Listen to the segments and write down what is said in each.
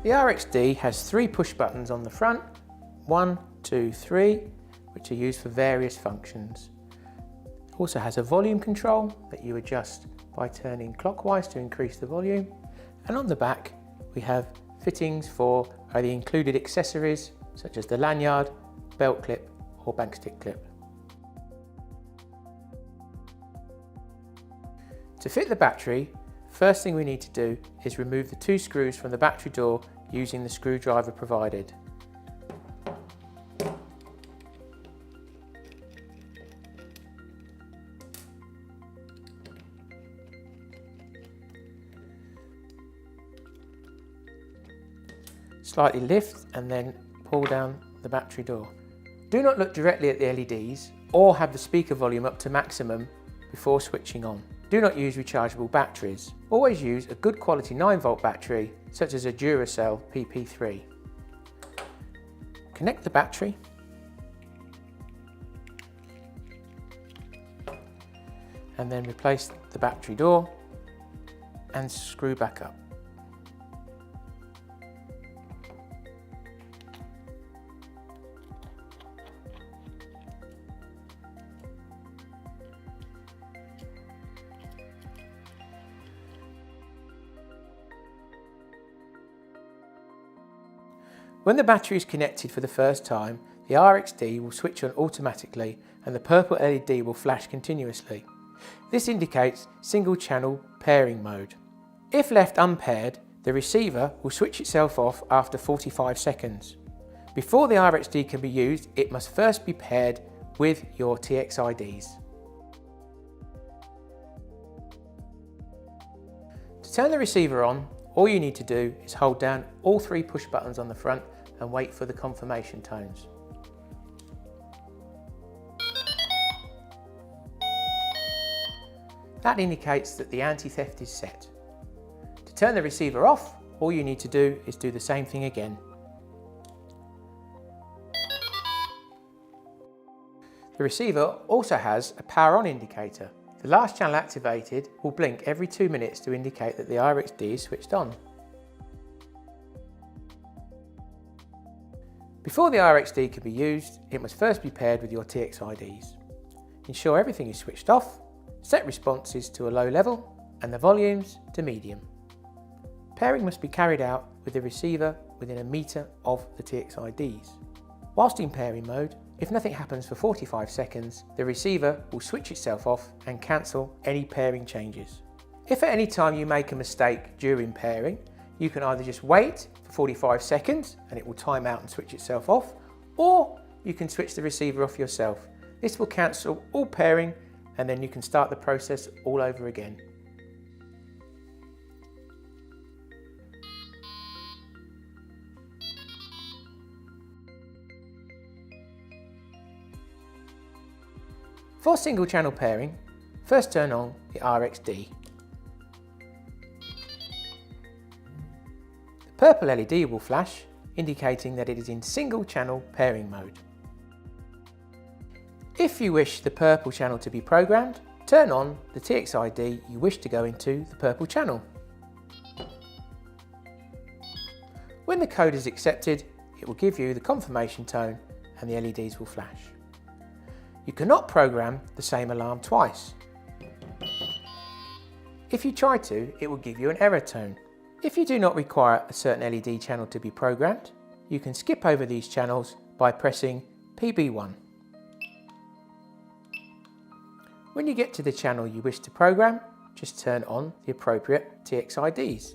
The Rx-D has 3 push buttons on the front, 1, 2, 3, which are used for various functions. It also has a volume control that you adjust by turning clockwise to increase the volume, and on the back we have fittings for the included accessories such as the lanyard, belt clip or bank stick clip. To fit the battery, first thing we need to do is remove the 2 screws from the battery door using the screwdriver provided. Slightly lift and then pull down the battery door. Do not look directly at the LEDs or have the speaker volume up to maximum before switching on. Do not use rechargeable batteries. Always use a good quality 9-volt battery such as a Duracell PP3. Connect the battery and then replace the battery door and screw back up. When the battery is connected for the first time, the Rx-D will switch on automatically and the purple LED will flash continuously. This indicates single channel pairing mode. If left unpaired, the receiver will switch itself off after 45 seconds. Before the Rx-D can be used, it must first be paired with your TXIDs. To turn the receiver on, all you need to do is hold down all 3 push buttons on the front and wait for the confirmation tones. That indicates that the anti-theft is set. To turn the receiver off, all you need to do is do the same thing again. The receiver also has a power on indicator. The last channel activated will blink every 2 minutes to indicate that the Rx-D is switched on. Before the Rx-D can be used, it must first be paired with your TXIDs. Ensure everything is switched off, set responses to a low level and the volumes to medium. Pairing must be carried out with the receiver within a metre of the TXIDs. Whilst in pairing mode, if nothing happens for 45 seconds, the receiver will switch itself off and cancel any pairing changes. If at any time you make a mistake during pairing, you can either just wait for 45 seconds and it will time out and switch itself off, or you can switch the receiver off yourself. This will cancel all pairing and then you can start the process all over again. For single channel pairing, first turn on the Rx-D. The purple LED will flash, indicating that it is in single channel pairing mode. If you wish the purple channel to be programmed, turn on the TXID you wish to go into the purple channel. When the code is accepted, it will give you the confirmation tone and the LEDs will flash. You cannot program the same alarm twice. If you try to, it will give you an error tone. If you do not require a certain LED channel to be programmed, you can skip over these channels by pressing PB1. When you get to the channel you wish to program, just turn on the appropriate TXIDs.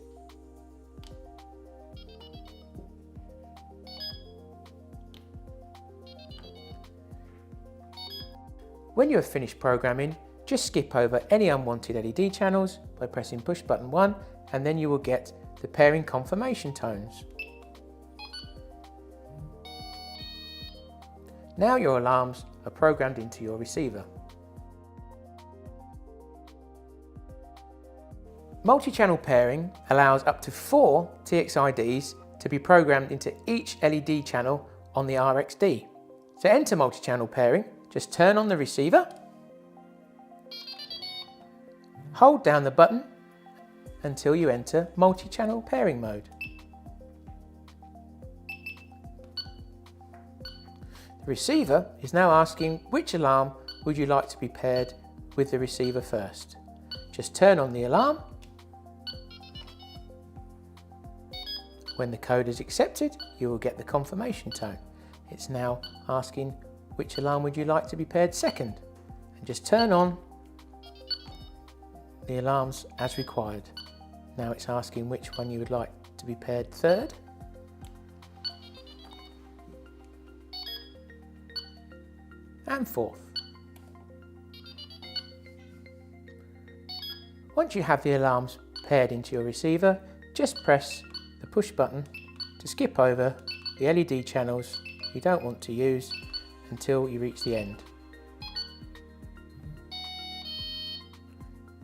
When you have finished programming, just skip over any unwanted LED channels by pressing push button 1 and then you will get the pairing confirmation tones. Now your alarms are programmed into your receiver. Multi-channel pairing allows up to 4 TXIDs to be programmed into each LED channel on the Rx-D. To enter multi-channel pairing, just turn on the receiver, hold down the button until you enter multi-channel pairing mode. receiver is now asking which alarm would you like to be paired with the receiver first. Just turn on the alarm. When the code is accepted, you will get the confirmation tone. It's now asking which alarm would you like to be paired second, and just turn on the alarms as required. Now it's asking which one you would like to be paired third. And fourth. Once you have the alarms paired into your receiver, just press the push button to skip over the LED channels you don't want to use until you reach the end.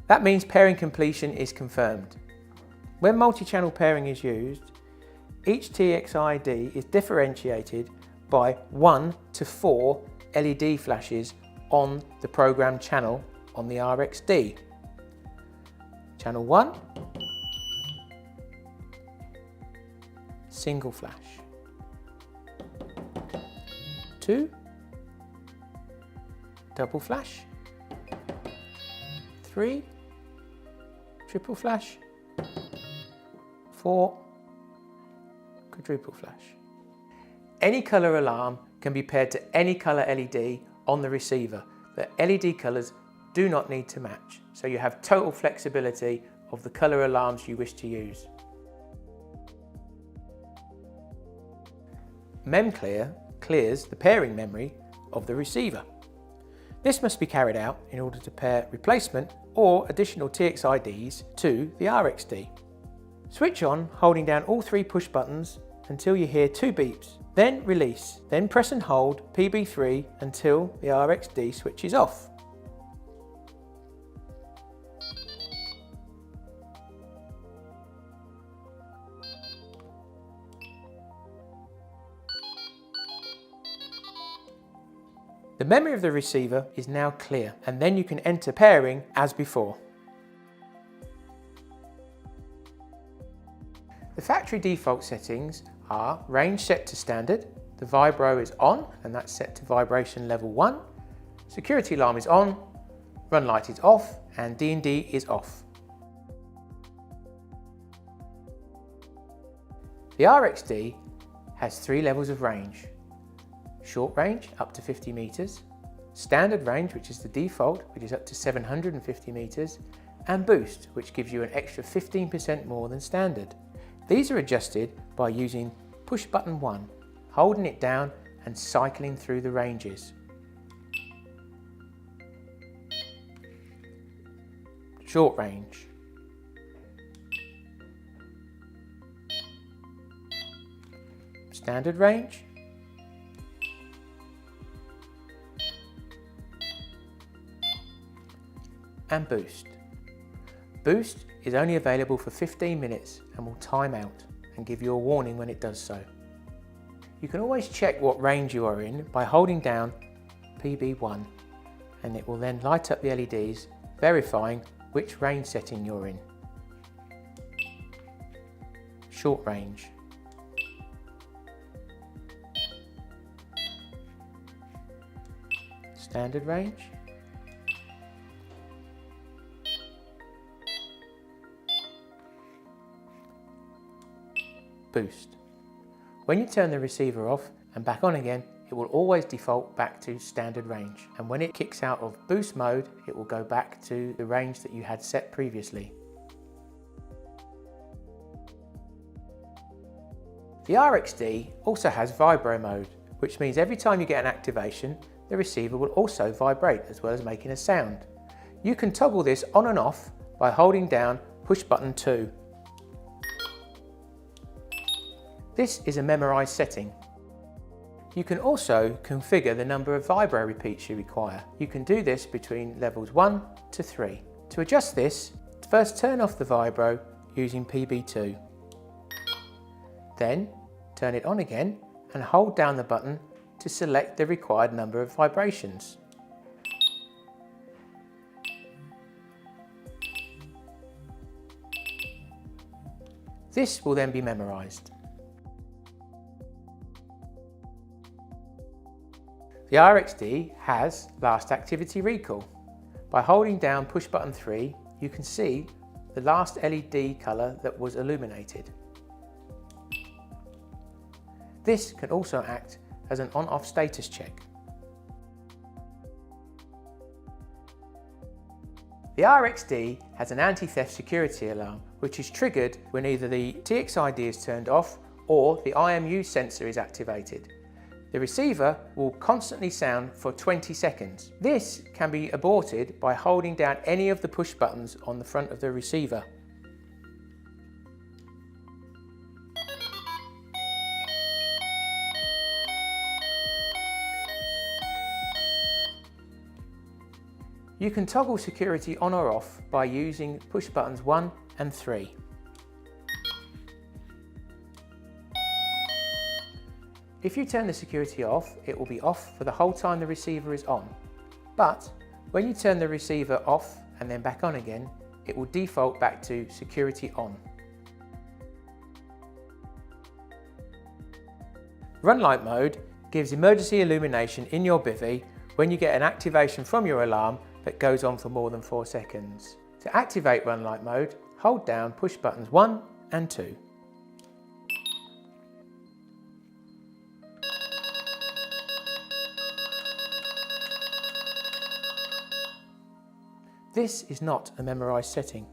That means pairing completion is confirmed. When multi-channel pairing is used, each TXID is differentiated by 1 to 4 LED flashes on the programmed channel on the Rx-D. Channel 1, single flash. 2, double flash. 3, triple flash. 4, quadruple flash. Any colour alarm can be paired to any colour LED on the receiver. The LED colours do not need to match, so you have total flexibility of the colour alarms you wish to use. MemClear clears the pairing memory of the receiver. This must be carried out in order to pair replacement or additional TXIDs to the Rx-D. Switch on holding down all 3 push buttons until you hear 2 beeps, then release, then press and hold PB3 until the Rx-D switches off. The memory of the receiver is now clear, and then you can enter pairing as before. The factory default settings are range set to standard, the vibro is on and that's set to vibration level 1, security alarm is on, run light is off and D&D is off. The Rx-D has 3 levels of range. Short range up to 50 meters, standard range which is the default which is up to 750 meters, and boost which gives you an extra 15% more than standard. These are adjusted by using push button 1, holding it down and cycling through the ranges. Short range. Standard range. And boost. Boost is only available for 15 minutes and will time out and give you a warning when it does so. You can always check what range you are in by holding down PB1 and it will then light up the LEDs verifying which range setting you're in. Short range. Standard range. Boost. When you turn the receiver off and back on again, it will always default back to standard range, and when it kicks out of boost mode, it will go back to the range that you had set previously. The Rx-D also has vibro mode, which means every time you get an activation, the receiver will also vibrate as well as making a sound. You can toggle this on and off by holding down push button 2. This is a memorized setting. You can also configure the number of vibro repeats you require. You can do this between levels 1 to 3. To adjust this, first turn off the vibro using PB2. Then turn it on again and hold down the button to select the required number of vibrations. This will then be memorized. The Rx-D has last activity recall. By holding down push button 3, you can see the last LED colour that was illuminated. This can also act as an on-off status check. The Rx-D has an anti-theft security alarm which is triggered when either the TXID is turned off or the IMU sensor is activated. The receiver will constantly sound for 20 seconds. This can be aborted by holding down any of the push buttons on the front of the receiver. You can toggle security on or off by using push buttons 1 and 3. If you turn the security off, it will be off for the whole time the receiver is on. But when you turn the receiver off and then back on again, it will default back to security on. Run light mode gives emergency illumination in your bivvy when you get an activation from your alarm that goes on for more than 4 seconds. To activate run light mode, hold down push buttons 1 and 2. This is not a memorised setting.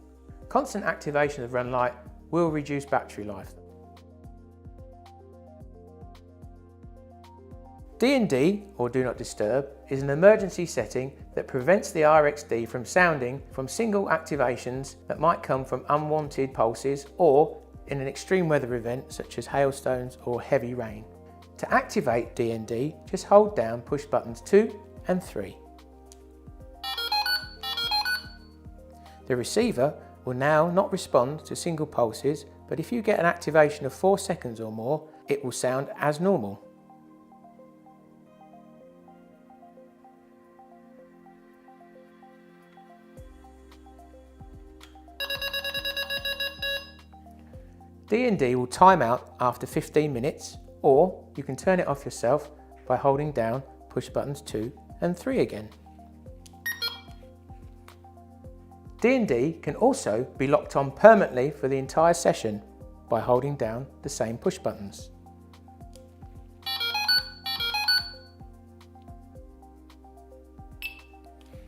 Constant activation of run light will reduce battery life. D&D, or Do Not Disturb, is an emergency setting that prevents the Rx-D from sounding from single activations that might come from unwanted pulses or in an extreme weather event such as hailstones or heavy rain. To activate D&D, just hold down push buttons 2 and 3. The receiver will now not respond to single pulses, but if you get an activation of 4 seconds or more, it will sound as normal. D&D will time out after 15 minutes, or you can turn it off yourself by holding down push buttons 2 and 3 again. D&D can also be locked on permanently for the entire session by holding down the same push buttons.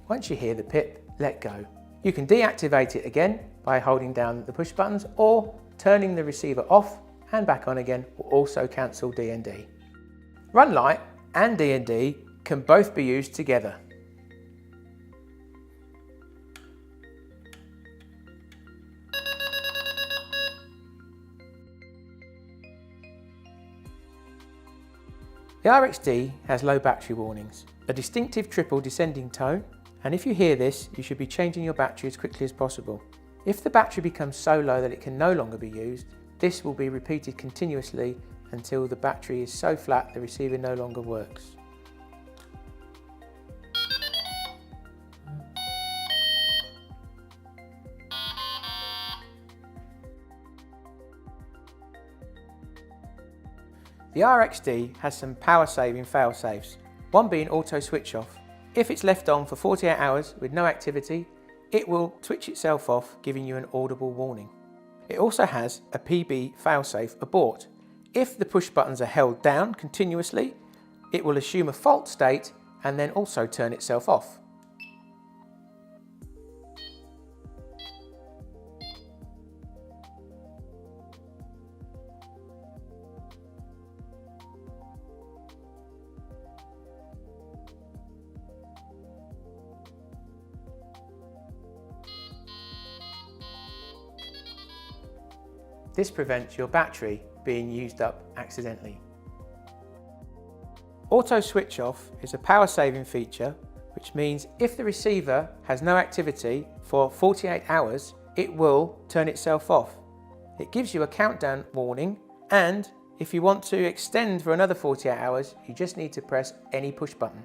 Once you hear the pip, let go. You can deactivate it again by holding down the push buttons, or turning the receiver off and back on again will also cancel D&D. Run light and D&D can both be used together. The Rx-D has low battery warnings, a distinctive triple descending tone, and if you hear this, you should be changing your battery as quickly as possible. If the battery becomes so low that it can no longer be used, this will be repeated continuously until the battery is so flat the receiver no longer works. The Rx-D has some power-saving fail-safes, one being auto switch off. If it's left on for 48 hours with no activity, it will switch itself off, giving you an audible warning. It also has a PB fail-safe abort. If the push buttons are held down continuously, it will assume a fault state and then also turn itself off. This prevents your battery being used up accidentally. Auto switch off is a power saving feature, which means if the receiver has no activity for 48 hours, it will turn itself off. It gives you a countdown warning, and if you want to extend for another 48 hours, you just need to press any push button.